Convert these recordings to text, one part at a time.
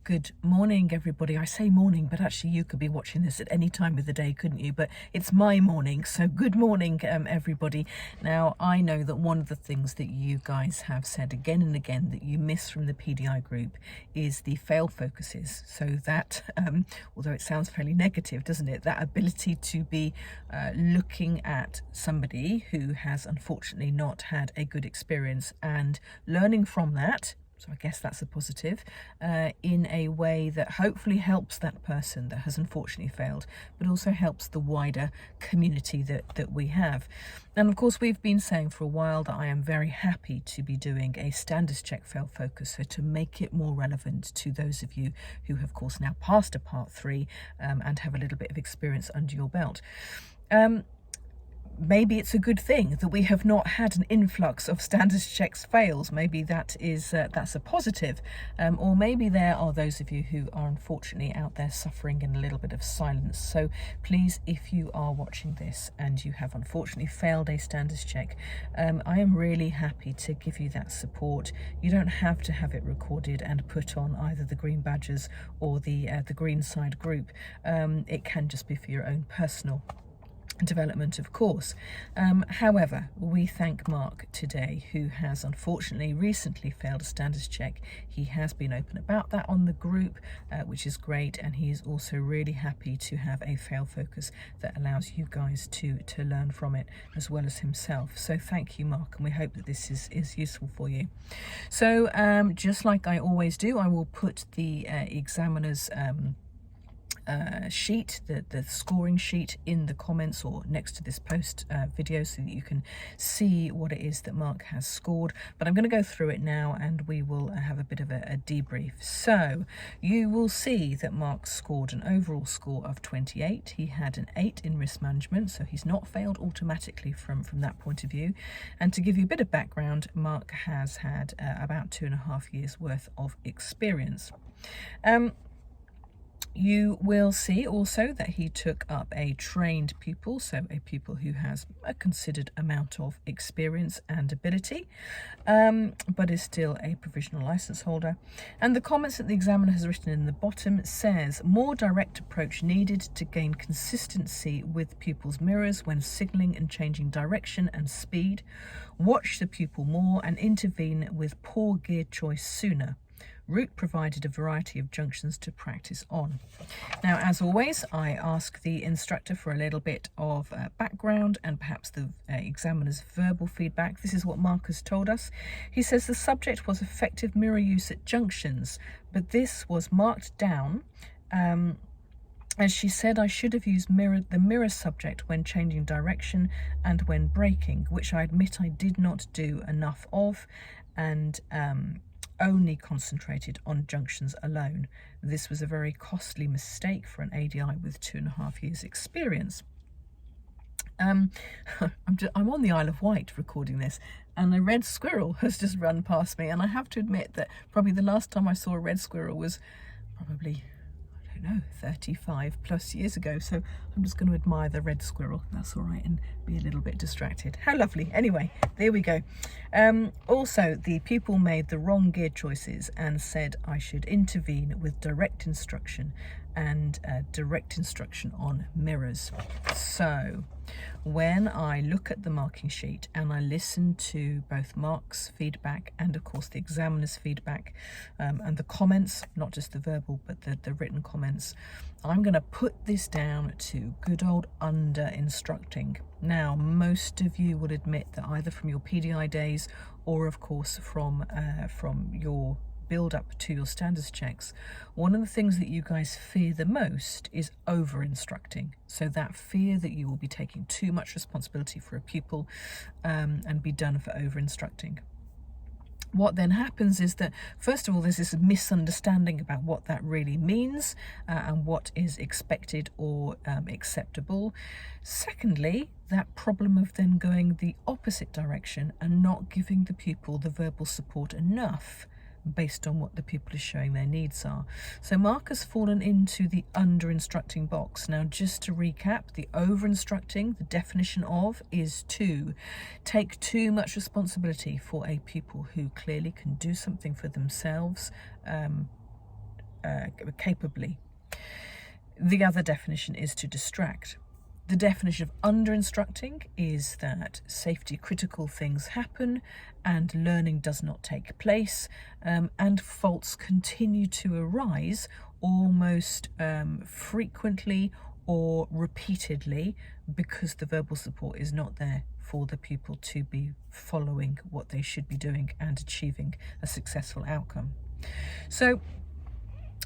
Good morning, everybody. I say morning, but actually you could be watching this at any time of the day, couldn't you? But it's my morning, so good morning, everybody. Now, I know that one of the things that you guys have said again and again that you miss from the PDI group is the fail focuses. So that, although it sounds fairly negative, doesn't it? That ability to be looking at somebody who has unfortunately not had a good experience and learning from that. So I guess that's a positive, in a way that hopefully helps that person that has unfortunately failed, but also helps the wider community that we have. And of course, we've been saying for a while that I am very happy to be doing a standards check fail focus, so to make it more relevant to those of you who have, of course, now passed a part 3 and have a little bit of experience under your belt. Maybe it's a good thing that we have not had an influx of standards checks fails. Maybe that is that's a positive, or maybe there are those of you who are unfortunately out there suffering in a little bit of silence. So please, if you are watching this and you have unfortunately failed a standards check, I am really happy to give you that support. You don't have to have it recorded and put on either the Green Badgers or the Greenside group. It can just be for your own personal development, of course. However, we thank Mark today, who has unfortunately recently failed a standards check. He has been open about that on the group, which is great, and he is also really happy to have a fail focus that allows you guys to learn from it as well as himself. So thank you, Mark, and we hope that this is useful for you. So just like I always do, I will put the examiner's sheet, the scoring sheet, in the comments or next to this post video, so that you can see what it is that Mark has scored. But I'm going to go through it now and we will have a bit of a debrief. So you will see that Mark scored an overall score of 28. He had an 8 in risk management, so he's not failed automatically from that point of view. And to give you a bit of background, Mark has had about 2.5 years worth of experience. You will see also that he took up a trained pupil, so a pupil who has a considered amount of experience and ability, but is still a provisional license holder. And the comments that the examiner has written in the bottom says, more direct approach needed to gain consistency with pupils' mirrors when signalling and changing direction and speed. Watch the pupil more and intervene with poor gear choice sooner. Route provided a variety of junctions to practice on. Now, as always, I ask the instructor for a little bit of background and perhaps the examiner's verbal feedback. This is what Mark has told us. He says the subject was effective mirror use at junctions, but this was marked down as she said I should have used the mirror subject when changing direction and when braking, which I admit I did not do enough of, and only concentrated on junctions alone. This was a very costly mistake for an ADI with 2.5 years experience. I'm on the Isle of Wight recording this, and a red squirrel has just run past me, and I have to admit that probably the last time I saw a red squirrel was probably, I don't know, 35 plus years ago. So I'm just going to admire the red squirrel. That's all right, and be a little bit distracted. How lovely. Anyway, there we go. Also, the pupil made the wrong gear choices and said I should intervene with direct instruction and direct instruction on mirrors. So when I look at the marking sheet and I listen to both Mark's feedback and of course the examiner's feedback, and the comments, not just the verbal but the written comments, I'm going to put this down to good old under instructing. Now, most of you will admit that either from your PDI days or of course from your build up to your standards checks, one of the things that you guys fear the most is over instructing. So that fear that you will be taking too much responsibility for a pupil and be done for over instructing. What then happens is that, first of all, there's this misunderstanding about what that really means and what is expected or acceptable. Secondly, that problem of then going the opposite direction and not giving the pupil the verbal support enough based on what the pupil is showing their needs are. So Mark has fallen into the under-instructing box. Now, just to recap, the over-instructing, the definition of, is to take too much responsibility for a pupil who clearly can do something for themselves capably. The other definition is to distract. The definition of under-instructing is that safety critical things happen and learning does not take place, and faults continue to arise almost frequently or repeatedly because the verbal support is not there for the pupil to be following what they should be doing and achieving a successful outcome. So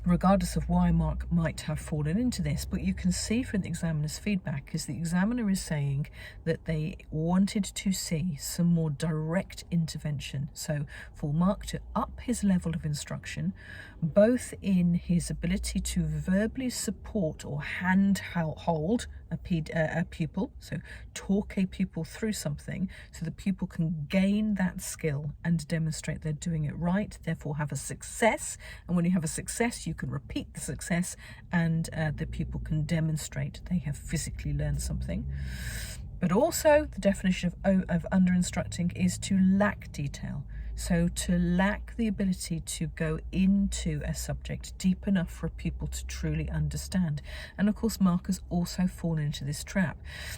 regardless of why Mark might have fallen into this, but you can see from the examiner's feedback is the examiner is saying that they wanted to see some more direct intervention. So for Mark to up his level of instruction, both in his ability to verbally support or hold a pupil, so talk a pupil through something so the pupil can gain that skill and demonstrate they're doing it right, therefore have a success. And when you have a success, you can repeat the success and the pupil can demonstrate they have physically learned something. But also the definition of under-instructing is to lack detail. So to lack the ability to go into a subject deep enough for a pupil to truly understand. And of course, Mark has also fallen into this trap.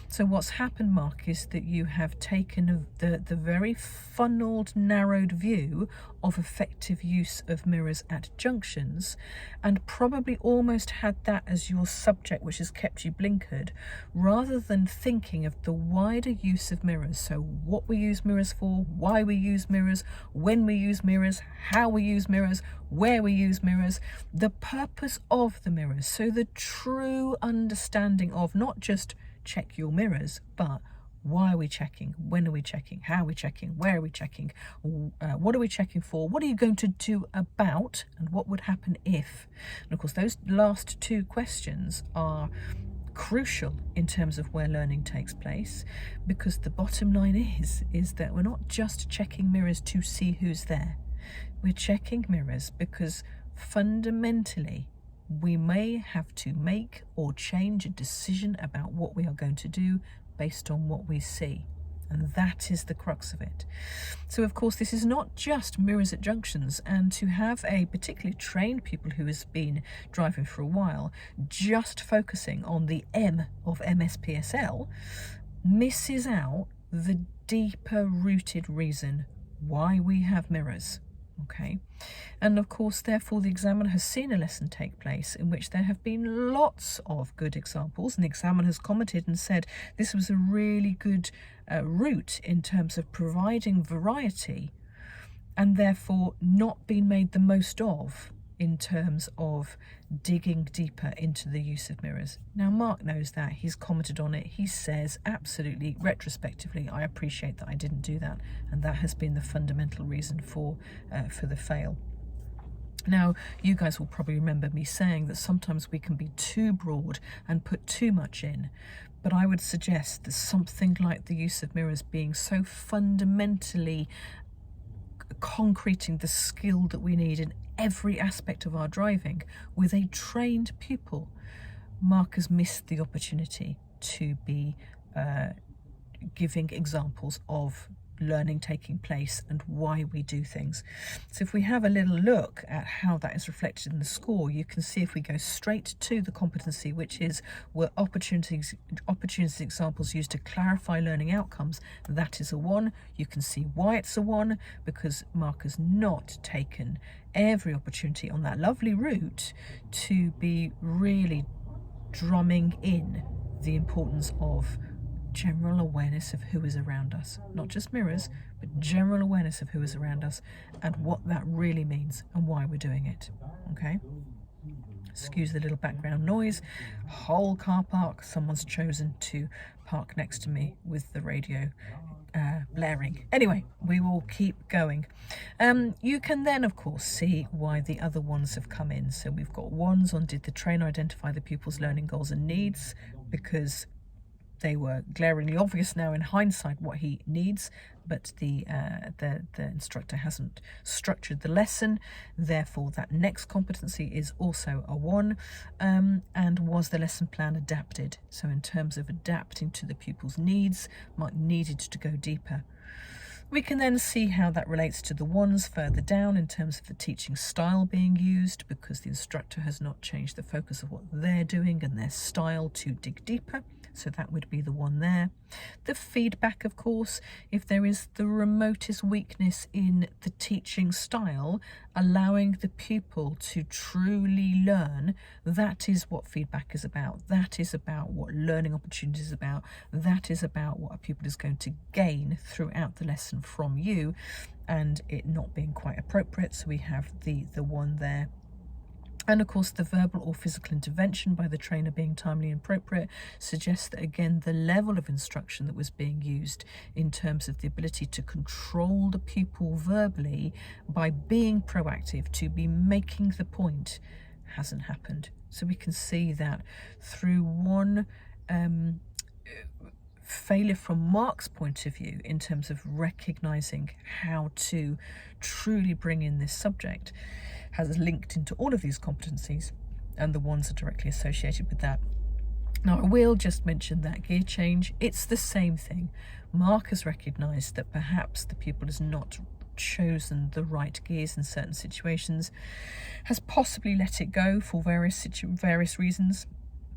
So what's happened, Mark, is that you have taken the very funneled, narrowed view of effective use of mirrors at junctions and probably almost had that as your subject, which has kept you blinkered, rather than thinking of the wider use of mirrors. So what we use mirrors for, why we use mirrors, when we use mirrors, how we use mirrors, where we use mirrors, the purpose of the mirrors. So the true understanding of not just check your mirrors, but why are we checking? When are we checking? How are we checking? Where are we checking? What are we checking for? What are you going to do about? And what would happen if? And of course, those last two questions are crucial in terms of where learning takes place, because the bottom line is that we're not just checking mirrors to see who's there. We're checking mirrors because fundamentally we may have to make or change a decision about what we are going to do based on what we see. And that is the crux of it. So of course, this is not just mirrors at junctions, and to have a particularly trained pupil who has been driving for a while just focusing on the M of MSPSL misses out the deeper rooted reason why we have mirrors. Okay, and of course, therefore, the examiner has seen a lesson take place in which there have been lots of good examples, and the examiner has commented and said this was a really good route in terms of providing variety, and therefore not been made the most of in terms of digging deeper into the use of mirrors. Now, Mark knows that. He's commented on it. He says, absolutely, retrospectively, I appreciate that I didn't do that. And that has been the fundamental reason for the fail. Now, you guys will probably remember me saying that sometimes we can be too broad and put too much in. But I would suggest that something like the use of mirrors being so fundamentally concreting the skill that we need in every aspect of our driving with a trained pupil, Mark has missed the opportunity to be giving examples of learning taking place and why we do things. So if we have a little look at how that is reflected in the score, you can see if we go straight to the competency, which is were opportunity examples used to clarify learning outcomes, that is a 1. You can see why it's a 1, because Mark has not taken every opportunity on that lovely route to be really drumming in the importance of general awareness of who is around us, not just mirrors, but general awareness of who is around us and what that really means and why we're doing it. Okay, excuse the little background noise. Whole car park, someone's chosen to park next to me with the radio blaring. Anyway, we will keep going. You can then of course see why the other ones have come in. So we've got 1s on did the trainer identify the pupil's learning goals and needs, because they were glaringly obvious now in hindsight what he needs, but the instructor hasn't structured the lesson. Therefore, that next competency is also a 1. And was the lesson plan adapted? So in terms of adapting to the pupil's needs, Mark needed to go deeper. We can then see how that relates to the ones further down in terms of the teaching style being used, because the instructor has not changed the focus of what they're doing and their style to dig deeper. So that would be the one there. The feedback, of course, if there is the remotest weakness in the teaching style, allowing the pupil to truly learn, that is what feedback is about. That is about what learning opportunities is about. That is about what a pupil is going to gain throughout the lesson from you, and it not being quite appropriate. So we have the one there. And of course, the verbal or physical intervention by the trainer being timely and appropriate suggests that, again, the level of instruction that was being used in terms of the ability to control the pupil verbally by being proactive, to be making the point, hasn't happened. So we can see that through one failure from Mark's point of view in terms of recognizing how to truly bring in this subject, has linked into all of these competencies, and the ones are directly associated with that. Now, I will just mention that gear change. It's the same thing. Mark has recognized that perhaps the pupil has not chosen the right gears in certain situations, has possibly let it go for various reasons,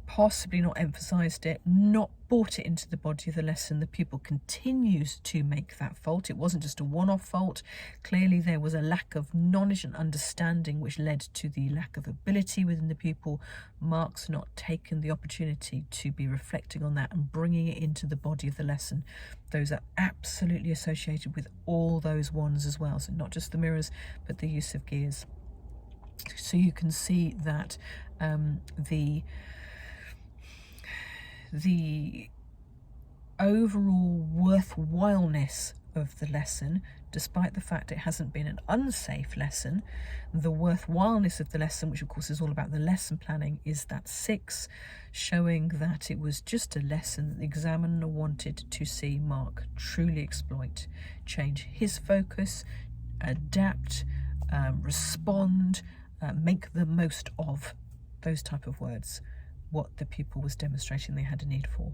possibly not emphasized it, not brought it into the body of the lesson. The pupil continues to make that fault. It wasn't just a one-off fault. Clearly there was a lack of knowledge and understanding which led to the lack of ability within the pupil. Mark's not taken the opportunity to be reflecting on that and bringing it into the body of the lesson. Those are absolutely associated with all those ones as well. So not just the mirrors, but the use of gears. So you can see that the overall worthwhileness of the lesson, despite the fact it hasn't been an unsafe lesson, the worthwhileness of the lesson, which of course is all about the lesson planning, is that 6, showing that it was just a lesson that the examiner wanted to see Mark truly exploit, change his focus, adapt, respond, make the most of, those type of words, what the pupil was demonstrating they had a need for.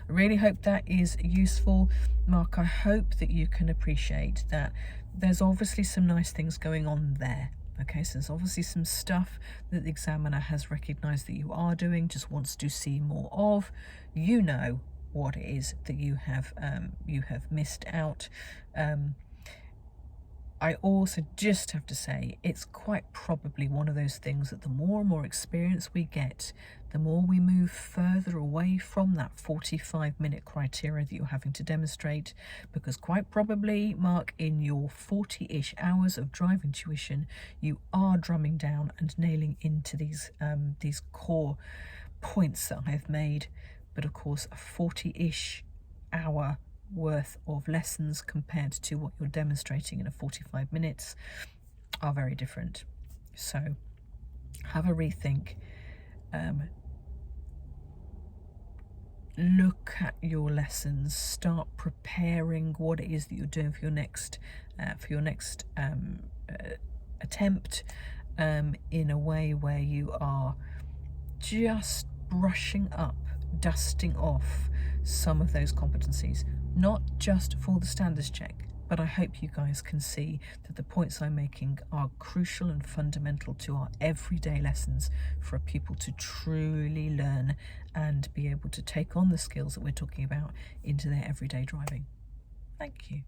I really hope that is useful. Mark, I hope that you can appreciate that there's obviously some nice things going on there. Okay, so there's obviously some stuff that the examiner has recognised that you are doing, just wants to see more of. You know what it is that you have missed out. I also just have to say, it's quite probably one of those things that the more and more experience we get, the more we move further away from that 45-minute criteria that you're having to demonstrate, because quite probably, Mark, in your 40-ish hours of driving tuition, you are drumming down and nailing into these core points that I have made. But of course, a 40-ish hour worth of lessons compared to what you're demonstrating in a 45 minutes are very different. So have a rethink. Look at your lessons, start preparing what it is that you're doing for your next attempt, in a way where you are just brushing up, dusting off some of those competencies, not just for the standards check, but I hope you guys can see that the points I'm making are crucial and fundamental to our everyday lessons for a pupil to truly learn and be able to take on the skills that we're talking about into their everyday driving. Thank you.